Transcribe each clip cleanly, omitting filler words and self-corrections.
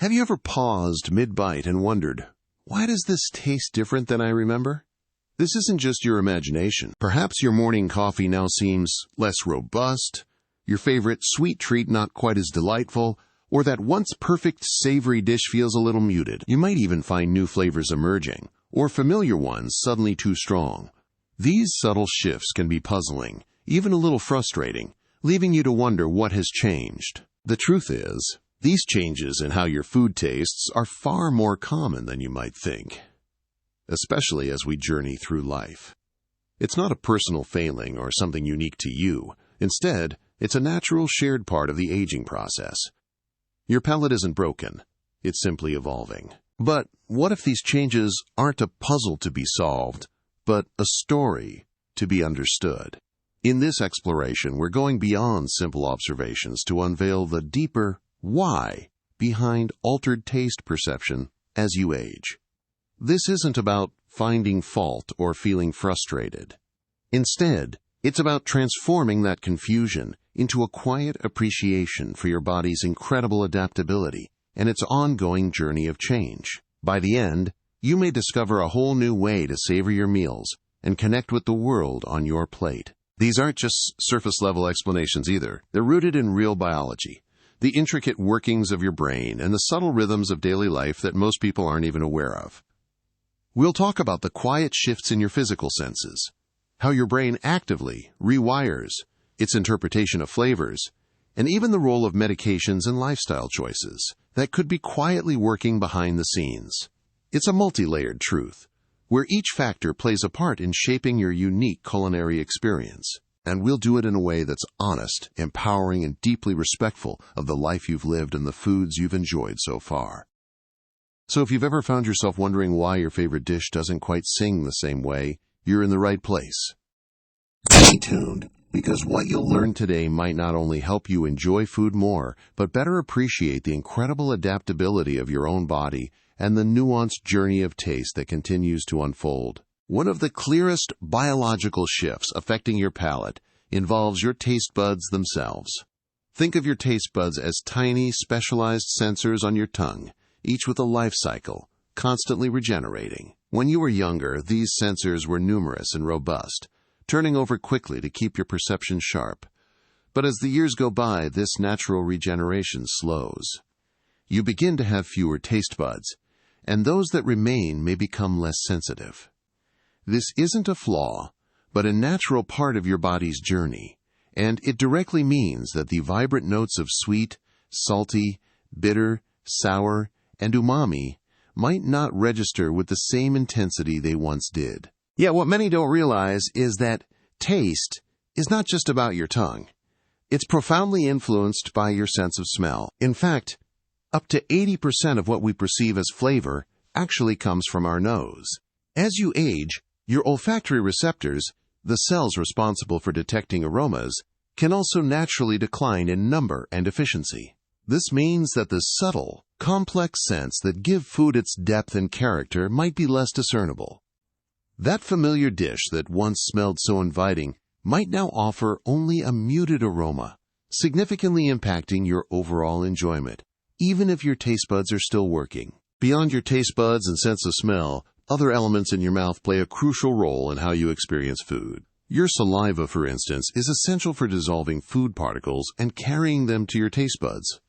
Have you ever paused mid-bite and wondered, why does this taste different than I remember? This isn't just your imagination. Perhaps your morning coffee now seems less robust, your favorite sweet treat not quite as delightful, or that once perfect savory dish feels a little muted. You might even find new flavors emerging, or familiar ones suddenly too strong. These subtle shifts can be puzzling, even a little frustrating, leaving you to wonder what has changed. The truth is, these changes in how your food tastes are far more common than you might think, especially as we journey through life. It's not a personal failing or something unique to you. Instead, it's a natural shared part of the aging process. Your palate isn't broken. It's simply evolving. But what if these changes aren't a puzzle to be solved, but a story to be understood? In this exploration, we're going beyond simple observations to unveil the deeper why behind altered taste perception as you age. This isn't about finding fault or feeling frustrated. Instead, it's about transforming that confusion into a quiet appreciation for your body's incredible adaptability and its ongoing journey of change. By the end, you may discover a whole new way to savor your meals and connect with the world on your plate. These aren't just surface-level explanations either. They're rooted in real biology, the intricate workings of your brain, and the subtle rhythms of daily life that most people aren't even aware of. We'll talk about the quiet shifts in your physical senses, how your brain actively rewires its interpretation of flavors, and even the role of medications and lifestyle choices that could be quietly working behind the scenes. It's a multi-layered truth, where each factor plays a part in shaping your unique culinary experience. And we'll do it in a way that's honest, empowering, and deeply respectful of the life you've lived and the foods you've enjoyed so far. So if you've ever found yourself wondering why your favorite dish doesn't quite sing the same way, you're in the right place. Stay tuned, because what you'll learn today might not only help you enjoy food more, but better appreciate the incredible adaptability of your own body and the nuanced journey of taste that continues to unfold. One of the clearest biological shifts affecting your palate involves your taste buds themselves. Think of your taste buds as tiny, specialized sensors on your tongue, each with a life cycle, constantly regenerating. When you were younger, these sensors were numerous and robust, turning over quickly to keep your perception sharp. But as the years go by, this natural regeneration slows. You begin to have fewer taste buds, and those that remain may become less sensitive. This isn't a flaw, but a natural part of your body's journey, and it directly means that the vibrant notes of sweet, salty, bitter, sour, and umami might not register with the same intensity they once did. Yet what many don't realize is that taste is not just about your tongue. It's profoundly influenced by your sense of smell. In fact, up to 80% of what we perceive as flavor actually comes from our nose. As you age, your olfactory receptors, the cells responsible for detecting aromas, can also naturally decline in number and efficiency. This means that the subtle, complex scents that give food its depth and character might be less discernible. That familiar dish that once smelled so inviting might now offer only a muted aroma, significantly impacting your overall enjoyment, even if your taste buds are still working. Beyond your taste buds and sense of smell, other elements in your mouth play a crucial role in how you experience food. Your saliva, for instance, is essential for dissolving food particles and carrying them to your taste buds.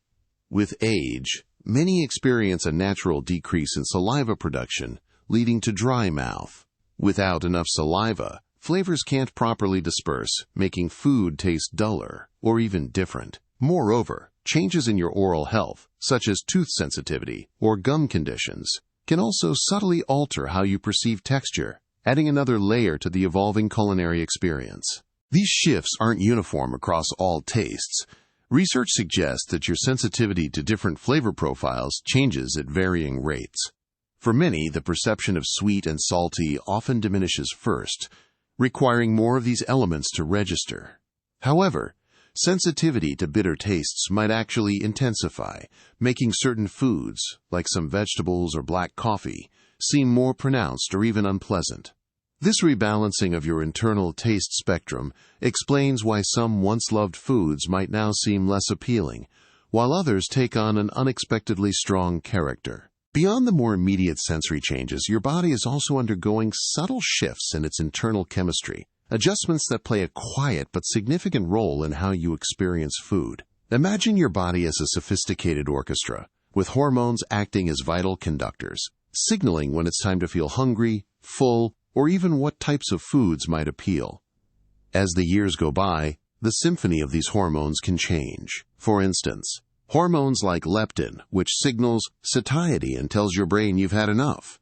With age, many experience a natural decrease in saliva production, leading to dry mouth. Without enough saliva, flavors can't properly disperse, making food taste duller or even different. Moreover, changes in your oral health, such as tooth sensitivity or gum conditions, can also subtly alter how you perceive texture, adding another layer to the evolving culinary experience. These shifts aren't uniform across all tastes. Research suggests that your sensitivity to different flavor profiles changes at varying rates. For many, the perception of sweet and salty often diminishes first, requiring more of these elements to register. However, sensitivity to bitter tastes might actually intensify, making certain foods, like some vegetables or black coffee, seem more pronounced or even unpleasant. This rebalancing of your internal taste spectrum explains why some once-loved foods might now seem less appealing, while others take on an unexpectedly strong character. Beyond the more immediate sensory changes, your body is also undergoing subtle shifts in its internal chemistry, adjustments that play a quiet but significant role in how you experience food. Imagine your body as a sophisticated orchestra, with hormones acting as vital conductors, signaling when it's time to feel hungry, full, or even what types of foods might appeal. As the years go by, the symphony of these hormones can change. For instance, hormones like leptin, which signals satiety and tells your brain you've had enough,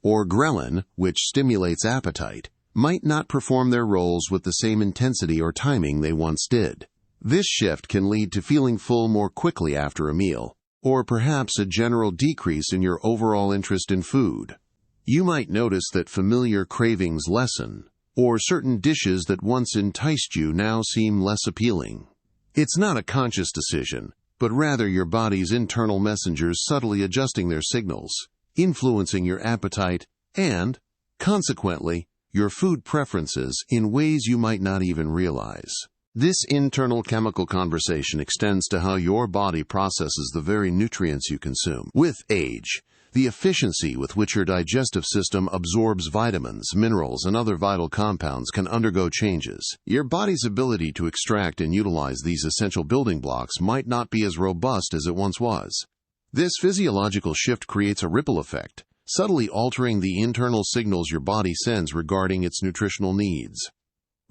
or ghrelin, which stimulates appetite, might not perform their roles with the same intensity or timing they once did. This shift can lead to feeling full more quickly after a meal, or perhaps a general decrease in your overall interest in food. You might notice that familiar cravings lessen, or certain dishes that once enticed you now seem less appealing. It's not a conscious decision, but rather your body's internal messengers subtly adjusting their signals, influencing your appetite and, consequently, your food preferences in ways you might not even realize. This internal chemical conversation extends to how your body processes the very nutrients you consume. With age, the efficiency with which your digestive system absorbs vitamins, minerals, and other vital compounds can undergo changes. Your body's ability to extract and utilize these essential building blocks might not be as robust as it once was. This physiological shift creates a ripple effect, subtly altering the internal signals your body sends regarding its nutritional needs.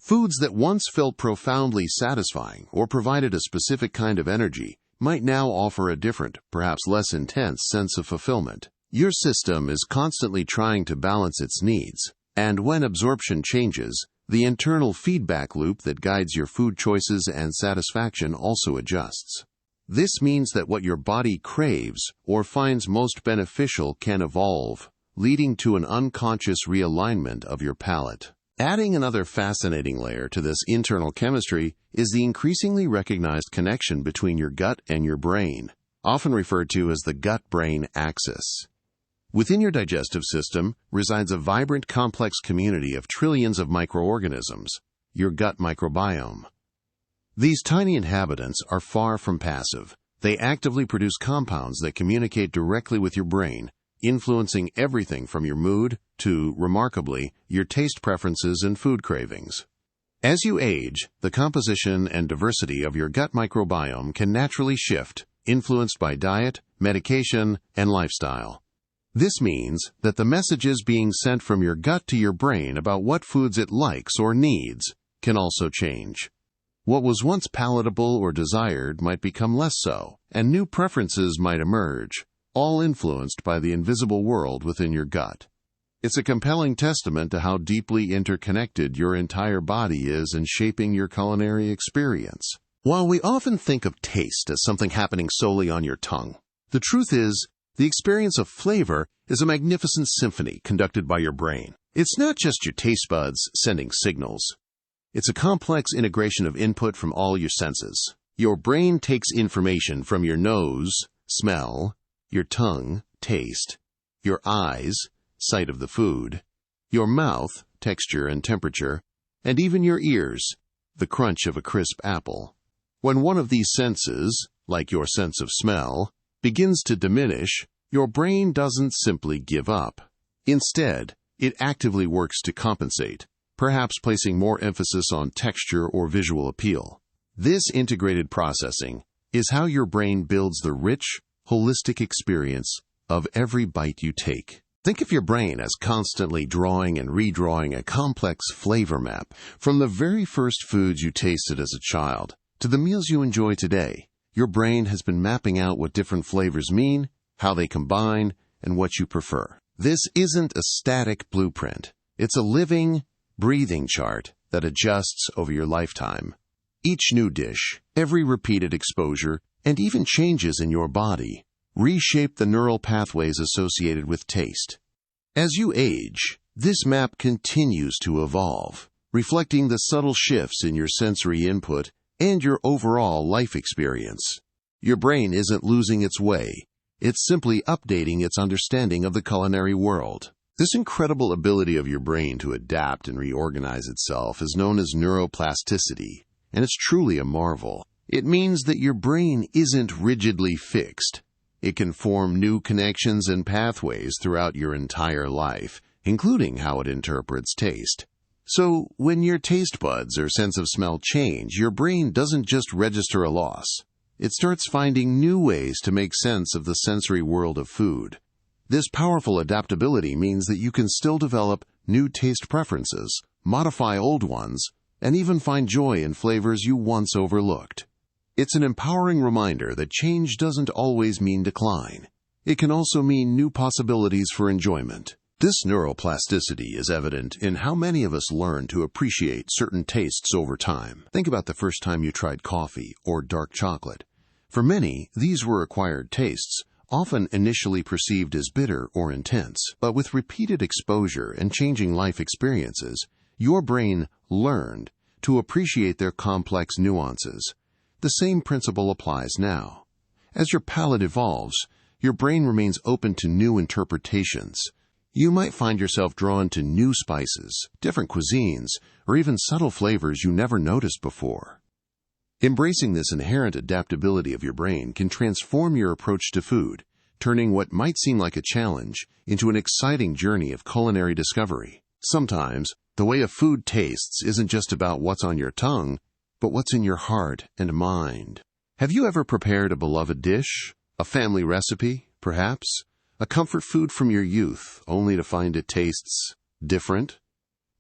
Foods that once felt profoundly satisfying or provided a specific kind of energy might now offer a different, perhaps less intense sense of fulfillment. Your system is constantly trying to balance its needs, and when absorption changes, the internal feedback loop that guides your food choices and satisfaction also adjusts. This means that what your body craves or finds most beneficial can evolve, leading to an unconscious realignment of your palate. Adding another fascinating layer to this internal chemistry is the increasingly recognized connection between your gut and your brain, often referred to as the gut-brain axis. Within your digestive system resides a vibrant, complex community of trillions of microorganisms, your gut microbiome. These tiny inhabitants are far from passive. They actively produce compounds that communicate directly with your brain, influencing everything from your mood to, remarkably, your taste preferences and food cravings. As you age, the composition and diversity of your gut microbiome can naturally shift, influenced by diet, medication, and lifestyle. This means that the messages being sent from your gut to your brain about what foods it likes or needs can also change. What was once palatable or desired might become less so, and new preferences might emerge, all influenced by the invisible world within your gut. It's a compelling testament to how deeply interconnected your entire body is in shaping your culinary experience. While we often think of taste as something happening solely on your tongue, the truth is, the experience of flavor is a magnificent symphony conducted by your brain. It's not just your taste buds sending signals. It's a complex integration of input from all your senses. Your brain takes information from your nose, smell, your tongue, taste, your eyes, sight of the food, your mouth, texture and temperature, and even your ears, the crunch of a crisp apple. When one of these senses, like your sense of smell, begins to diminish, your brain doesn't simply give up. Instead, it actively works to compensate, perhaps placing more emphasis on texture or visual appeal. This integrated processing is how your brain builds the rich, holistic experience of every bite you take. Think of your brain as constantly drawing and redrawing a complex flavor map from the very first foods you tasted as a child to the meals you enjoy today. Your brain has been mapping out what different flavors mean, how they combine, and what you prefer. This isn't a static blueprint. It's a living, breathing chart that adjusts over your lifetime. Each new dish, every repeated exposure, and even changes in your body reshape the neural pathways associated with taste. As you age, this map continues to evolve, reflecting the subtle shifts in your sensory input and your overall life experience. Your brain isn't losing its way. It's simply updating its understanding of the culinary world. This incredible ability of your brain to adapt and reorganize itself is known as neuroplasticity, and it's truly a marvel. It means that your brain isn't rigidly fixed. It can form new connections and pathways throughout your entire life, including how it interprets taste. So, when your taste buds or sense of smell change, your brain doesn't just register a loss. It starts finding new ways to make sense of the sensory world of food. This powerful adaptability means that you can still develop new taste preferences, modify old ones, and even find joy in flavors you once overlooked. It's an empowering reminder that change doesn't always mean decline. It can also mean new possibilities for enjoyment. This neuroplasticity is evident in how many of us learn to appreciate certain tastes over time. Think about the first time you tried coffee or dark chocolate. For many, these were acquired tastes, often initially perceived as bitter or intense. But with repeated exposure and changing life experiences, your brain learned to appreciate their complex nuances. The same principle applies now. As your palate evolves, your brain remains open to new interpretations. You might find yourself drawn to new spices, different cuisines, or even subtle flavors you never noticed before. Embracing this inherent adaptability of your brain can transform your approach to food, turning what might seem like a challenge into an exciting journey of culinary discovery. Sometimes, the way a food tastes isn't just about what's on your tongue, but what's in your heart and mind. Have you ever prepared a beloved dish, a family recipe, perhaps? A comfort food from your youth, only to find it tastes different?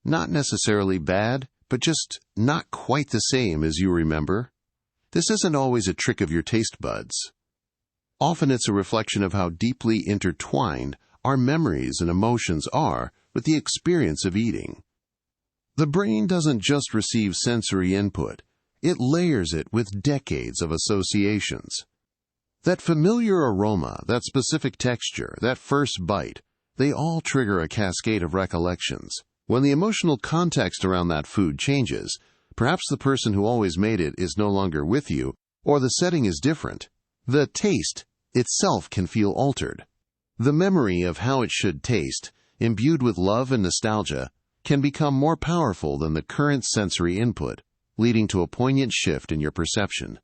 Not necessarily bad, but just not quite the same as you remember. This isn't always a trick of your taste buds. Often it's a reflection of how deeply intertwined our memories and emotions are with the experience of eating. The brain doesn't just receive sensory input, it layers it with decades of associations. That familiar aroma, that specific texture, that first bite, they all trigger a cascade of recollections. When the emotional context around that food changes, perhaps the person who always made it is no longer with you, or the setting is different, the taste itself can feel altered. The memory of how it should taste, imbued with love and nostalgia, can become more powerful than the current sensory input, leading to a poignant shift in your perception.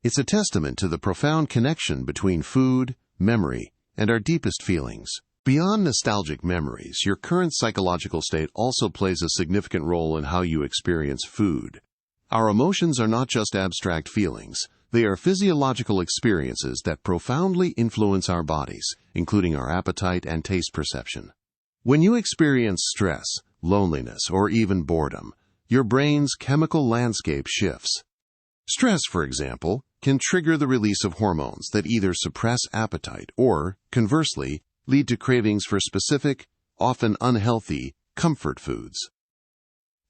It's a testament to the profound connection between food, memory, and our deepest feelings. Beyond nostalgic memories, your current psychological state also plays a significant role in how you experience food. Our emotions are not just abstract feelings. They are physiological experiences that profoundly influence our bodies, including our appetite and taste perception. When you experience stress, loneliness, or even boredom, your brain's chemical landscape shifts. Stress, for example, can trigger the release of hormones that either suppress appetite or, conversely, lead to cravings for specific, often unhealthy, comfort foods.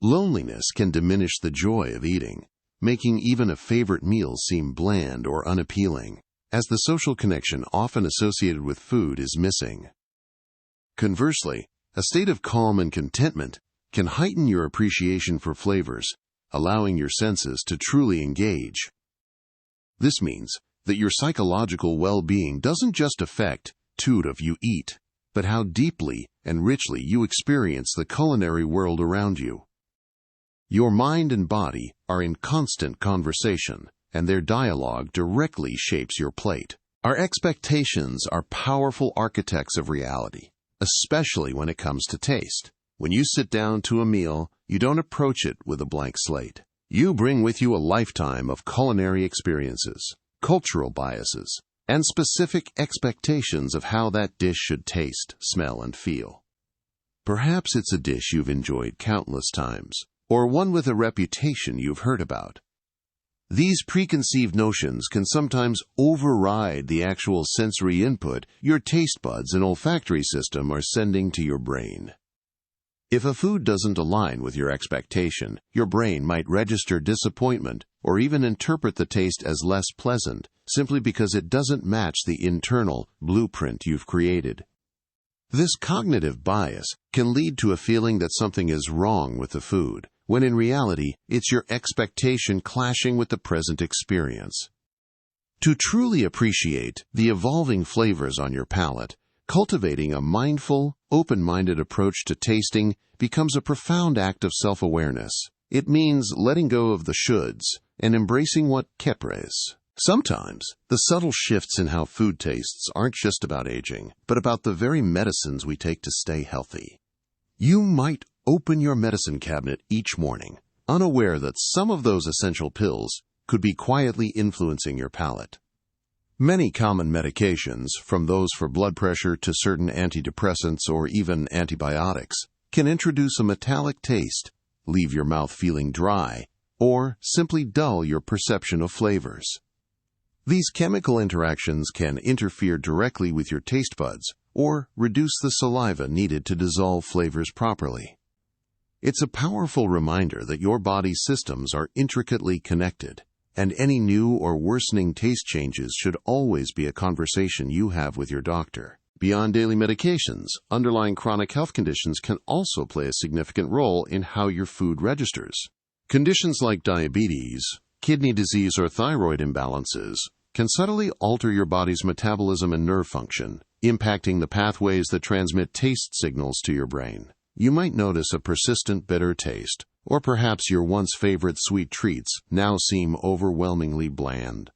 Loneliness can diminish the joy of eating, making even a favorite meal seem bland or unappealing, as the social connection often associated with food is missing. Conversely, a state of calm and contentment can heighten your appreciation for flavors, allowing your senses to truly engage. This means that your psychological well-being doesn't just affect what you eat, but how deeply and richly you experience the culinary world around you. Your mind and body are in constant conversation, and their dialogue directly shapes your plate. Our expectations are powerful architects of reality, especially when it comes to taste. When you sit down to a meal, you don't approach it with a blank slate. You bring with you a lifetime of culinary experiences, cultural biases, and specific expectations of how that dish should taste, smell, and feel. Perhaps it's a dish you've enjoyed countless times, or one with a reputation you've heard about. These preconceived notions can sometimes override the actual sensory input your taste buds and olfactory system are sending to your brain. If a food doesn't align with your expectation, your brain might register disappointment or even interpret the taste as less pleasant simply because it doesn't match the internal blueprint you've created. This cognitive bias can lead to a feeling that something is wrong with the food, when in reality, it's your expectation clashing with the present experience. To truly appreciate the evolving flavors on your palate, cultivating a mindful, open-minded approach to tasting becomes a profound act of self-awareness. It means letting go of the shoulds, and embracing what Kepra is. Sometimes, the subtle shifts in how food tastes aren't just about aging, but about the very medicines we take to stay healthy. You might open your medicine cabinet each morning, unaware that some of those essential pills could be quietly influencing your palate. Many common medications, from those for blood pressure to certain antidepressants or even antibiotics, can introduce a metallic taste, leave your mouth feeling dry, or simply dull your perception of flavors. These chemical interactions can interfere directly with your taste buds or reduce the saliva needed to dissolve flavors properly. It's a powerful reminder that your body's systems are intricately connected, and any new or worsening taste changes should always be a conversation you have with your doctor. Beyond daily medications, underlying chronic health conditions can also play a significant role in how your food registers. Conditions like diabetes, kidney disease, or thyroid imbalances can subtly alter your body's metabolism and nerve function, impacting the pathways that transmit taste signals to your brain. You might notice a persistent bitter taste, or perhaps your once favorite sweet treats now seem overwhelmingly bland.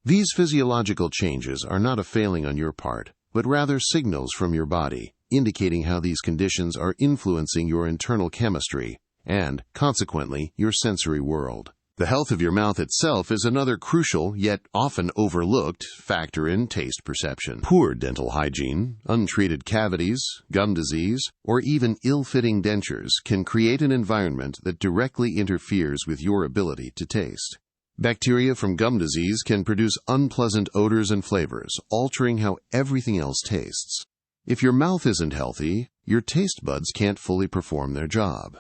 These physiological changes are not a failing on your part, but rather signals from your body, indicating how these conditions are influencing your internal chemistry and, consequently, your sensory world. The health of your mouth itself is another crucial, yet often overlooked, factor in taste perception. Poor dental hygiene, untreated cavities, gum disease, or even ill-fitting dentures can create an environment that directly interferes with your ability to taste. Bacteria from gum disease can produce unpleasant odors and flavors, altering how everything else tastes. If your mouth isn't healthy, your taste buds can't fully perform their job.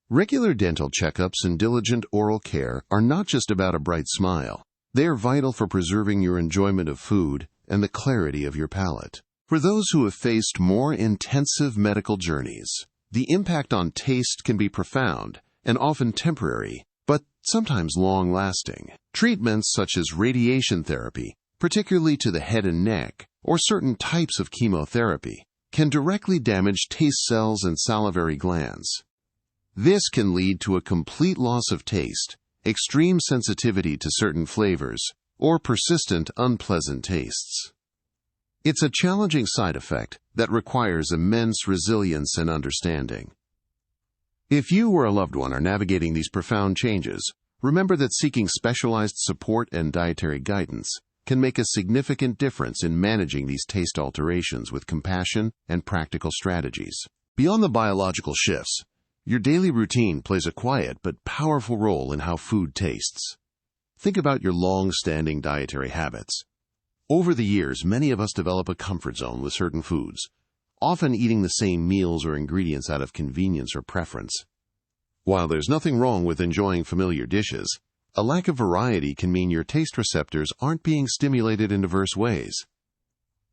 Regular dental checkups and diligent oral care are not just about a bright smile. They are vital for preserving your enjoyment of food and the clarity of your palate. For those who have faced more intensive medical journeys, the impact on taste can be profound and often temporary, but sometimes long-lasting. Treatments such as radiation therapy, particularly to the head and neck, or certain types of chemotherapy, can directly damage taste cells and salivary glands. This can lead to a complete loss of taste, extreme sensitivity to certain flavors, or persistent unpleasant tastes. It's a challenging side effect that requires immense resilience and understanding. If you or a loved one are navigating these profound changes, remember that seeking specialized support and dietary guidance can make a significant difference in managing these taste alterations with compassion and practical strategies. Beyond the biological shifts, your daily routine plays a quiet but powerful role in how food tastes. Think about your long-standing dietary habits. Over the years, many of us develop a comfort zone with certain foods, often eating the same meals or ingredients out of convenience or preference. While there's nothing wrong with enjoying familiar dishes, a lack of variety can mean your taste receptors aren't being stimulated in diverse ways.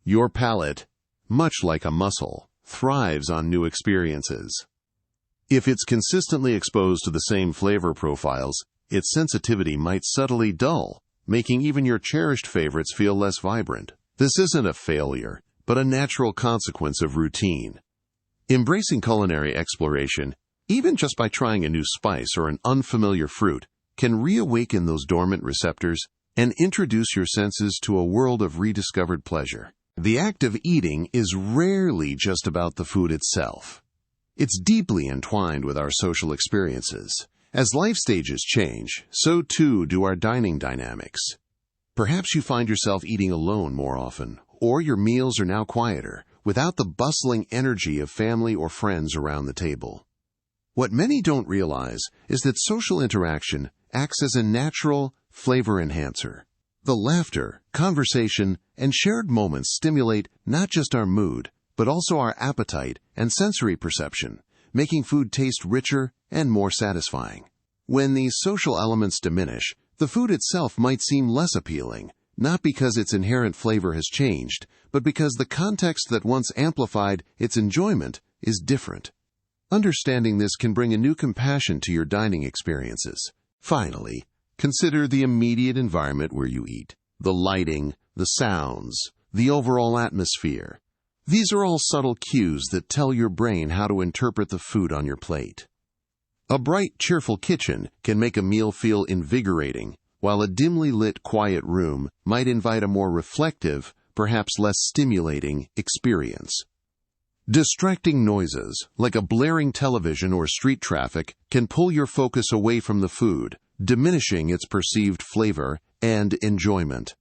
Your palate, much like a muscle, thrives on new experiences. If it's consistently exposed to the same flavor profiles, its sensitivity might subtly dull, making even your cherished favorites feel less vibrant. This isn't a failure, but a natural consequence of routine. Embracing culinary exploration, even just by trying a new spice or an unfamiliar fruit, can reawaken those dormant receptors and introduce your senses to a world of rediscovered pleasure. The act of eating is rarely just about the food itself. It's deeply entwined with our social experiences. As life stages change, so too do our dining dynamics. Perhaps you find yourself eating alone more often, or your meals are now quieter, without the bustling energy of family or friends around the table. What many don't realize is that social interaction acts as a natural flavor enhancer. The laughter, conversation, and shared moments stimulate not just our mood, but also our appetite and sensory perception, making food taste richer and more satisfying. When these social elements diminish, the food itself might seem less appealing, not because its inherent flavor has changed, but because the context that once amplified its enjoyment is different. Understanding this can bring a new compassion to your dining experiences. Finally, consider the immediate environment where you eat. The lighting, the sounds, the overall atmosphere. These are all subtle cues that tell your brain how to interpret the food on your plate. A bright, cheerful kitchen can make a meal feel invigorating, while a dimly lit, quiet room might invite a more reflective, perhaps less stimulating, experience. Distracting noises, like a blaring television or street traffic, can pull your focus away from the food, diminishing its perceived flavor and enjoyment.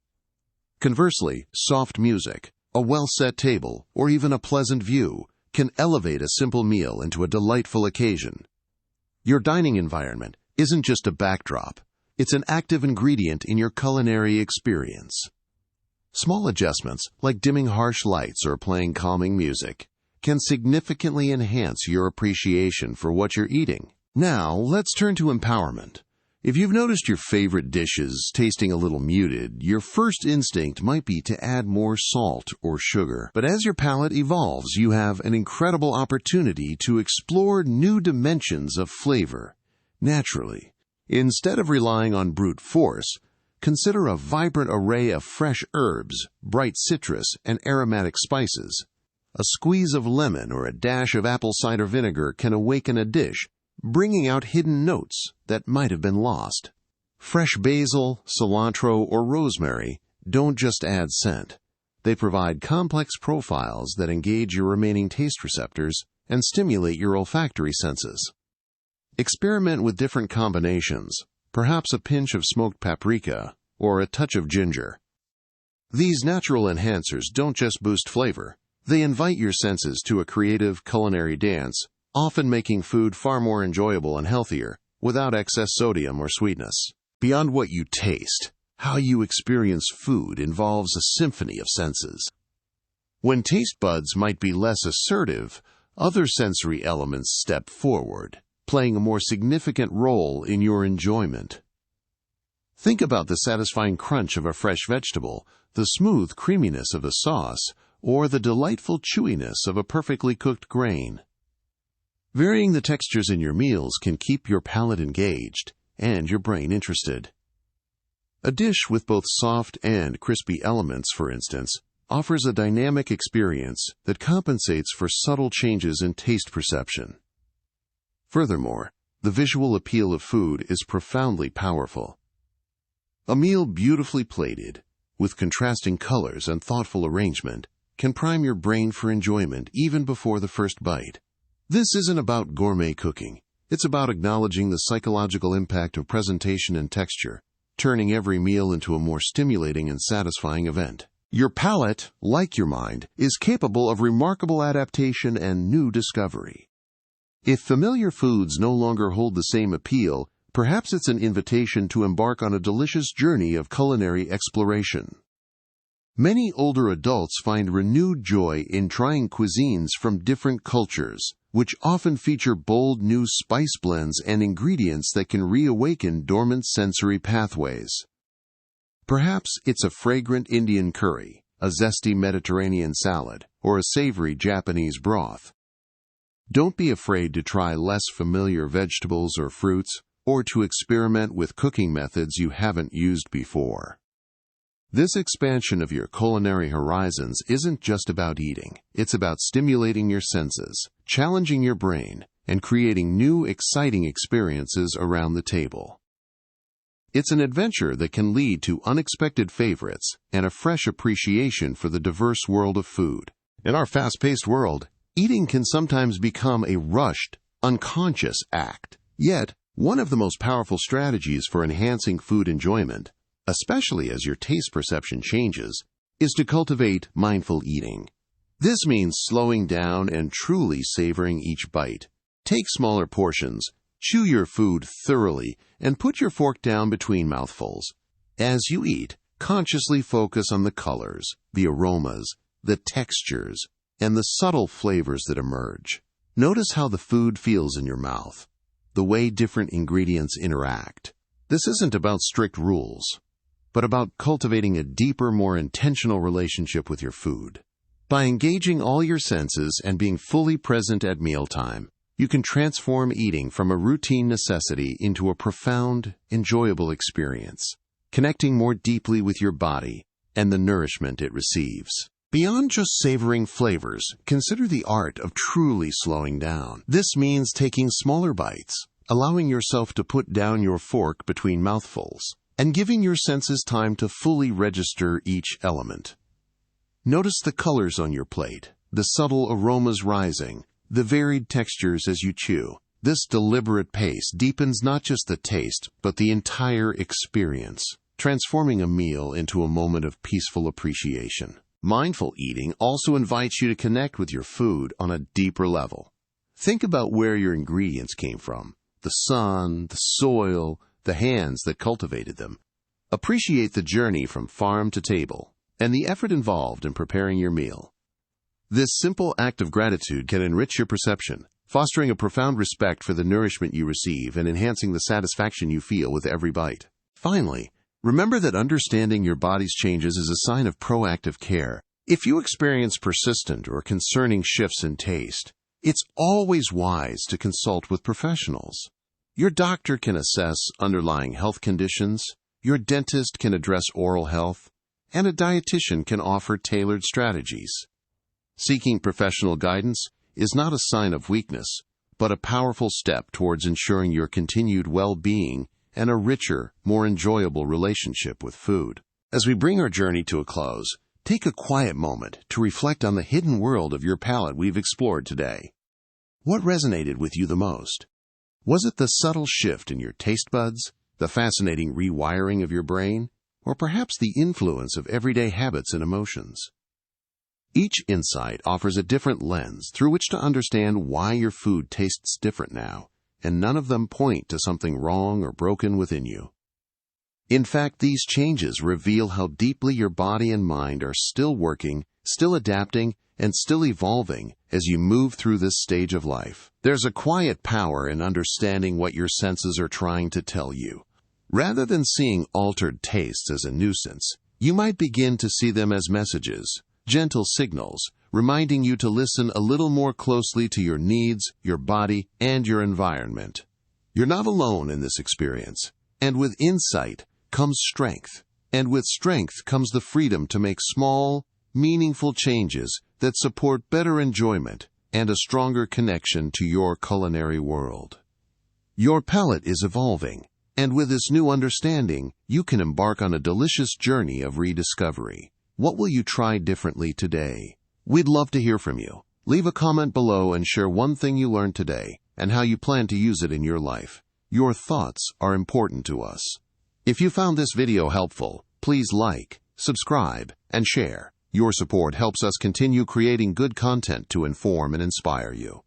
Conversely, soft music, a well-set table, or even a pleasant view can elevate a simple meal into a delightful occasion. Your dining environment isn't just a backdrop, it's an active ingredient in your culinary experience. Small adjustments, like dimming harsh lights or playing calming music, can significantly enhance your appreciation for what you're eating. Now, let's turn to empowerment. If you've noticed your favorite dishes tasting a little muted, your first instinct might be to add more salt or sugar. But as your palate evolves, you have an incredible opportunity to explore new dimensions of flavor naturally. Instead of relying on brute force, consider a vibrant array of fresh herbs, bright citrus, and aromatic spices. A squeeze of lemon or a dash of apple cider vinegar can awaken a dish, bringing out hidden notes that might have been lost. Fresh basil, cilantro, or rosemary don't just add scent. They provide complex profiles that engage your remaining taste receptors and stimulate your olfactory senses. Experiment with different combinations, perhaps a pinch of smoked paprika or a touch of ginger. These natural enhancers don't just boost flavor, they invite your senses to a creative culinary dance, often making food far more enjoyable and healthier, without excess sodium or sweetness. Beyond what you taste, how you experience food involves a symphony of senses. When taste buds might be less assertive, other sensory elements step forward, playing a more significant role in your enjoyment. Think about the satisfying crunch of a fresh vegetable, the smooth creaminess of a sauce, or the delightful chewiness of a perfectly cooked grain. Varying the textures in your meals can keep your palate engaged and your brain interested. A dish with both soft and crispy elements, for instance, offers a dynamic experience that compensates for subtle changes in taste perception. Furthermore, the visual appeal of food is profoundly powerful. A meal beautifully plated, with contrasting colors and thoughtful arrangement, can prime your brain for enjoyment even before the first bite. This isn't about gourmet cooking. It's about acknowledging the psychological impact of presentation and texture, turning every meal into a more stimulating and satisfying event. Your palate, like your mind, is capable of remarkable adaptation and new discovery. If familiar foods no longer hold the same appeal, perhaps it's an invitation to embark on a delicious journey of culinary exploration. Many older adults find renewed joy in trying cuisines from different cultures, which often feature bold new spice blends and ingredients that can reawaken dormant sensory pathways. Perhaps it's a fragrant Indian curry, a zesty Mediterranean salad, or a savory Japanese broth. Don't be afraid to try less familiar vegetables or fruits, or to experiment with cooking methods you haven't used before. This expansion of your culinary horizons isn't just about eating. It's about stimulating your senses, challenging your brain, and creating new, exciting experiences around the table. It's an adventure that can lead to unexpected favorites and a fresh appreciation for the diverse world of food. In our fast-paced world, eating can sometimes become a rushed, unconscious act. Yet, one of the most powerful strategies for enhancing food enjoyment, especially as your taste perception changes, is to cultivate mindful eating. This means slowing down and truly savoring each bite. Take smaller portions, chew your food thoroughly, and put your fork down between mouthfuls. As you eat, consciously focus on the colors, the aromas, the textures, and the subtle flavors that emerge. Notice how the food feels in your mouth, the way different ingredients interact. This isn't about strict rules, but about cultivating a deeper, more intentional relationship with your food. By engaging all your senses and being fully present at mealtime, you can transform eating from a routine necessity into a profound, enjoyable experience, connecting more deeply with your body and the nourishment it receives. Beyond just savoring flavors, consider the art of truly slowing down. This means taking smaller bites, allowing yourself to put down your fork between mouthfuls, and giving your senses time to fully register each element. Notice the colors on your plate, the subtle aromas rising, the varied textures as you chew. This deliberate pace deepens not just the taste, but the entire experience, transforming a meal into a moment of peaceful appreciation. Mindful eating also invites you to connect with your food on a deeper level. Think about where your ingredients came from, the sun, the soil, the hands that cultivated them. Appreciate the journey from farm to table and the effort involved in preparing your meal. This simple act of gratitude can enrich your perception, fostering a profound respect for the nourishment you receive and enhancing the satisfaction you feel with every bite. Finally, remember that understanding your body's changes is a sign of proactive care. If you experience persistent or concerning shifts in taste, it's always wise to consult with professionals. Your doctor can assess underlying health conditions, your dentist can address oral health, and a dietitian can offer tailored strategies. Seeking professional guidance is not a sign of weakness, but a powerful step towards ensuring your continued well-being and a richer, more enjoyable relationship with food. As we bring our journey to a close, take a quiet moment to reflect on the hidden world of your palate we've explored today. What resonated with you the most? Was it the subtle shift in your taste buds, the fascinating rewiring of your brain, or perhaps the influence of everyday habits and emotions? Each insight offers a different lens through which to understand why your food tastes different now, and none of them point to something wrong or broken within you. In fact, these changes reveal how deeply your body and mind are still working, still adapting, and still evolving as you move through this stage of life. There's a quiet power in understanding what your senses are trying to tell you. Rather than seeing altered tastes as a nuisance, you might begin to see them as messages, gentle signals, reminding you to listen a little more closely to your needs, your body, and your environment. You're not alone in this experience, and with insight comes strength, and with strength comes the freedom to make small, meaningful changes that support better enjoyment and a stronger connection to your culinary world. Your palate is evolving, and with this new understanding, you can embark on a delicious journey of rediscovery. What will you try differently today? We'd love to hear from you. Leave a comment below and share one thing you learned today and how you plan to use it in your life. Your thoughts are important to us. If you found this video helpful, please like, subscribe, and share. Your support helps us continue creating good content to inform and inspire you.